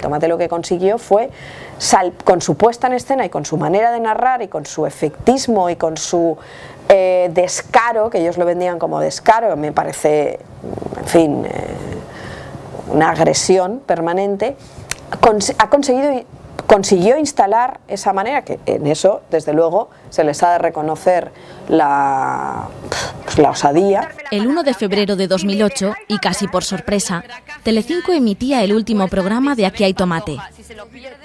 Tomate lo que consiguió fue, con su puesta en escena y con su manera de narrar y con su efectismo y con su descaro, que ellos lo vendían como descaro, me parece, en fin, una agresión permanente, consiguió instalar esa manera, que en eso, desde luego, se les ha de reconocer la osadía. El 1 de febrero de 2008, y casi por sorpresa, Telecinco emitía el último programa de Aquí hay tomate.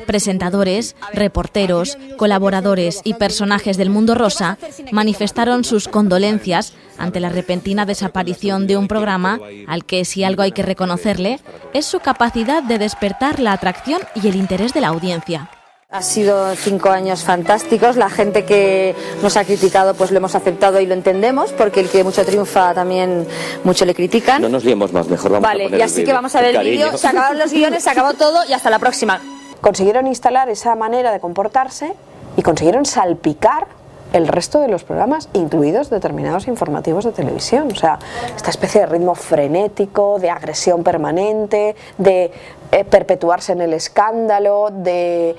Presentadores, reporteros, colaboradores y personajes del mundo rosa manifestaron sus condolencias ante la repentina desaparición de un programa al que, si algo hay que reconocerle, es su capacidad de despertar la atracción y el interés de la audiencia. Ha sido 5 años fantásticos, la gente que nos ha criticado pues lo hemos aceptado y lo entendemos, porque el que mucho triunfa también mucho le critican. No nos liemos más, mejor vamos a poner y así que vamos a ver el vídeo, se acabaron los guiones, se acabó todo y hasta la próxima. Consiguieron instalar esa manera de comportarse y consiguieron salpicar el resto de los programas, incluidos determinados informativos de televisión. O sea, esta especie de ritmo frenético, de agresión permanente, de perpetuarse en el escándalo, de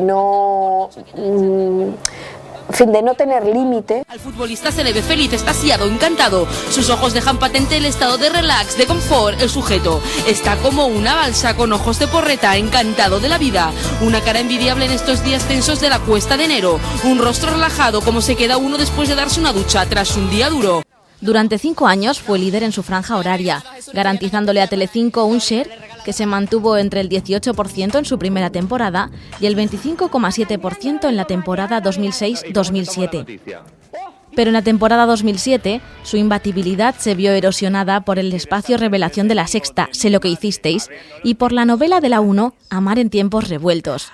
no... en fin, de no tener límite. Al futbolista se le ve feliz, extasiado, encantado. Sus ojos dejan patente el estado de relax, de confort. El sujeto está como una balsa con ojos de porreta, encantado de la vida. Una cara envidiable en estos días tensos de la cuesta de enero. Un rostro relajado, como se queda uno después de darse una ducha tras un día duro. Durante 5 años fue líder en su franja horaria, garantizándole a Telecinco un share que se mantuvo entre el 18% en su primera temporada y el 25,7% en la temporada 2006-2007. Pero en la temporada 2007, su imbatibilidad se vio erosionada por el espacio revelación de La Sexta, Sé lo que hicisteis, y por la novela de La 1, Amar en tiempos revueltos.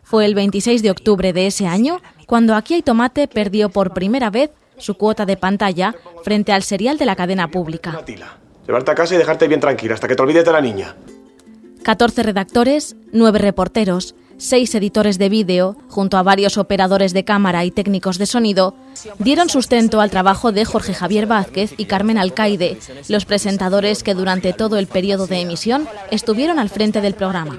Fue el 26 de octubre de ese año cuando Aquí hay tomate perdió por primera vez su cuota de pantalla frente al serial de la cadena pública. Llevarte a casa y dejarte bien tranquila hasta que te olvides de la niña. 14 redactores, 9 reporteros, 6 editores de vídeo, junto a varios operadores de cámara y técnicos de sonido, dieron sustento al trabajo de Jorge Javier Vázquez y Carmen Alcaide, los presentadores que durante todo el periodo de emisión estuvieron al frente del programa.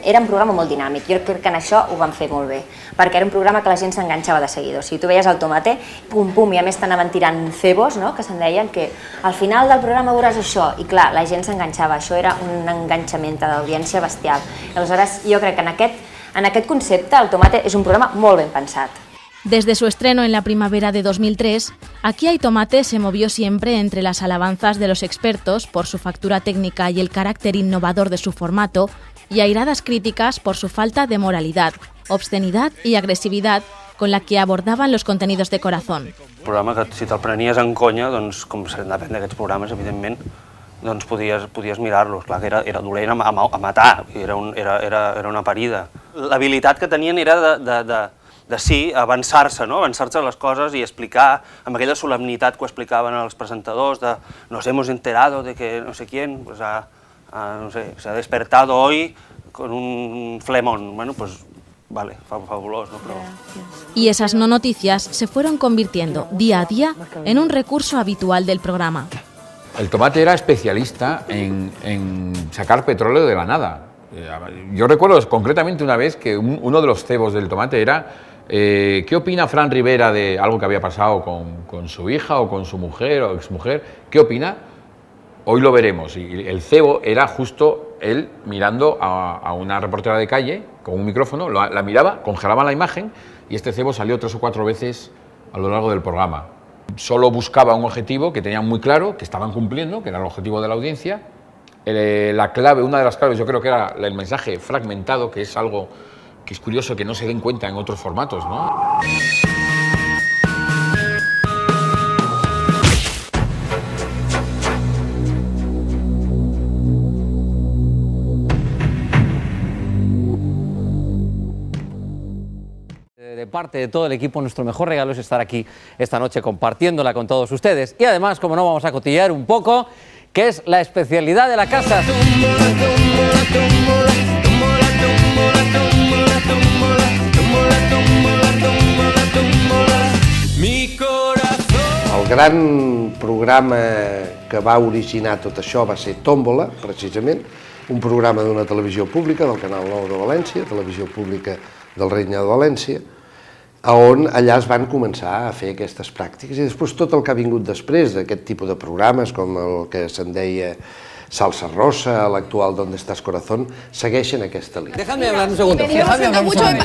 Era un programa molt dinàmic, jo crec que en això ho van fer molt bé, perquè era un programa que la gent s'enganxava de seguida. O sigui, tu veies el tomate, pum, pum, i a més t'anaven tirant cebos, no?, que se'n deien, que al final del programa veuràs això, i clar, la gent s'enganxava, això era un enganxament d'audiència bestial. Aleshores, jo crec que en aquest concepte el tomate és un programa molt ben pensat. Desde su estreno en la primavera de 2003, Aquí hay tomate se movió siempre entre las alabanzas de los expertos por su factura técnica y el carácter innovador de su formato, y airadas críticas por su falta de moralidad, obscenidad y agresividad con la que abordaban los contenidos de corazón. Un programa que si te'l prenies en conya, doncs, com s'han de prendre aquests programes, evidentment, doncs podies mirar-los. Clar que era dolent a matar, era una parida. L'habilitat que tenien era de sí, avançar-se, no? Avançar-se a les coses i explicar, amb aquella solemnitat que ho explicaven els presentadors, de nos hemos enterado de que no sé quién pues no sé, se ha despertado hoy con un flemón. Bueno, pues vale, fabuloso, ¿no? Pero... Y esas no noticias se fueron convirtiendo día a día en un recurso habitual del programa. El tomate era especialista en sacar petróleo de la nada. Yo recuerdo concretamente una vez que uno de los cebos del tomate era ¿qué opina Fran Rivera de algo que había pasado con su hija o con su mujer o exmujer? ¿Qué opina? Hoy lo veremos. Y el cebo era justo él mirando a una reportera de calle con un micrófono, la miraba, congelaba la imagen y este cebo salió 3 o 4 veces a lo largo del programa. Solo buscaba un objetivo que tenían muy claro, que estaban cumpliendo, que era el objetivo de la audiencia. La clave, una de las claves, yo creo que era el mensaje fragmentado, que es algo que es curioso que no se den cuenta en otros formatos, ¿no? De parte de todo el equipo, nuestro mejor regalo es estar aquí esta noche compartiéndola con todos ustedes. Y además, como no, vamos a cotillear un poco, que es la especialidad de la casa. El gran programa que va originar tot això va ser Tómbola, precisament, un programa d'una televisió pública, del Canal 9 de València, televisió pública del Regne de València, on allà es van començar a fer aquestes pràctiques, i després tot el que ha vingut després d'aquest tipus de programes, com el que se'n deia Salsa Rosa, l'actual Donde estás corazón, segueixen aquesta línia. Déjame hablar un segundo.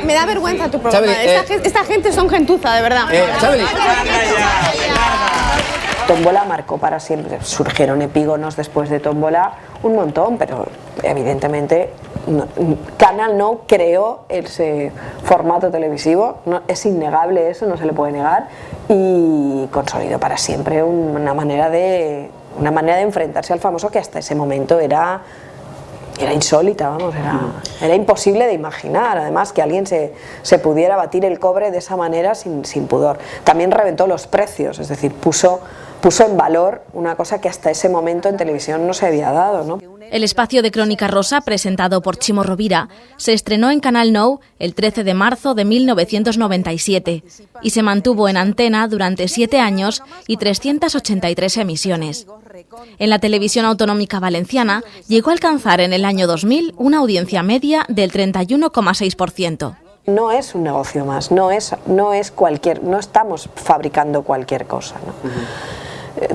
Me da vergüenza tu programa. Esta gente son gentuza, de verdad. Tómbola marcó para siempre. Surgieron epígonos después de Tómbola un montón, pero evidentemente Canal No creó ese formato televisivo, es innegable eso, no se le puede negar, y consolidó para siempre una manera de enfrentarse al famoso que hasta ese momento era insólita, vamos, era imposible de imaginar, además, que alguien se pudiera batir el cobre de esa manera sin pudor. También reventó los precios, es decir, puso en valor una cosa que hasta ese momento en televisión no se había dado, ¿no? El espacio de Crónica Rosa, presentado por Chimo Rovira, se estrenó en Canal Nou el 13 de marzo de 1997 y se mantuvo en antena durante 7 años y 383 emisiones. En la televisión autonómica valenciana llegó a alcanzar en el año 2000 una audiencia media del 31,6%. No es un negocio más, no estamos fabricando cualquier cosa, ¿no?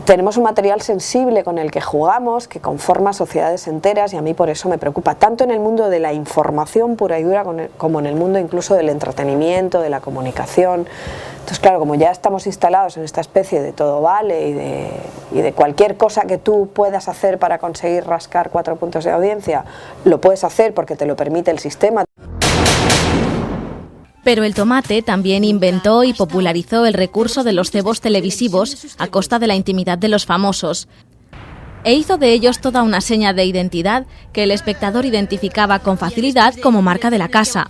Tenemos un material sensible con el que jugamos, que conforma sociedades enteras, y a mí por eso me preocupa, tanto en el mundo de la información pura y dura como en el mundo incluso del entretenimiento, de la comunicación. Entonces, claro, como ya estamos instalados en esta especie de todo vale y de cualquier cosa que tú puedas hacer para conseguir rascar 4 puntos de audiencia, lo puedes hacer porque te lo permite el sistema. Pero el Tomate también inventó y popularizó el recurso de los cebos televisivos a costa de la intimidad de los famosos, e hizo de ellos toda una seña de identidad que el espectador identificaba con facilidad como marca de la casa.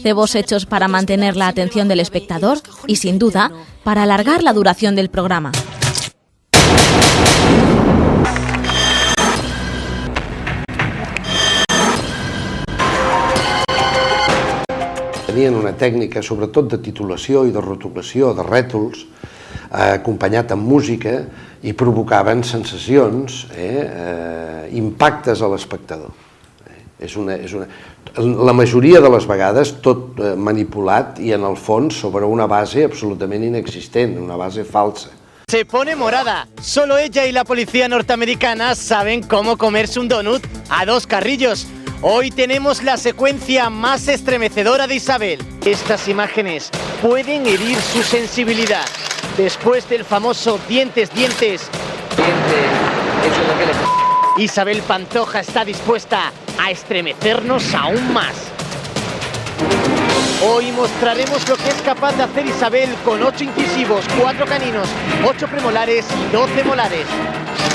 Cebos hechos para mantener la atención del espectador y, sin duda, para alargar la duración del programa. Tenien una tècnica, sobretot de titulació i de rotulació, de rètols, acompanyat amb música, i provocaven sensacions, impactes a l'espectador. La majoria de les vegades tot manipulat i en el fons sobre una base absolutament inexistent, una base falsa. Se pone morada. Solo ella y la policía norteamericana saben cómo comerse un donut a 2 carrillos. Hoy tenemos la secuencia más estremecedora de Isabel. Estas imágenes pueden herir su sensibilidad. Después del famoso dientes, Isabel Pantoja está dispuesta a estremecernos aún más. Hoy mostraremos lo que es capaz de hacer Isabel con 8 incisivos, 4 caninos, 8 premolares y 12 molares.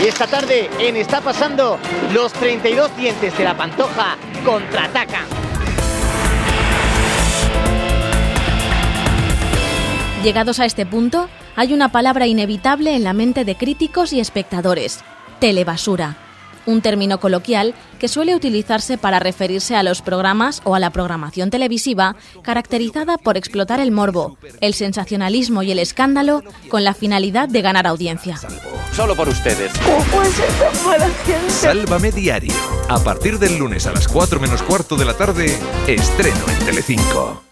Y esta tarde, en Está Pasando, los 32 dientes de la Pantoja contraatacan. Llegados a este punto, hay una palabra inevitable en la mente de críticos y espectadores: telebasura. Un término coloquial que suele utilizarse para referirse a los programas o a la programación televisiva caracterizada por explotar el morbo, el sensacionalismo y el escándalo con la finalidad de ganar audiencia. Solo por ustedes. ¿Cómo puede ser tan mala gente? Sálvame Diario. A partir del lunes a las 4 menos cuarto de la tarde, estreno en Telecinco.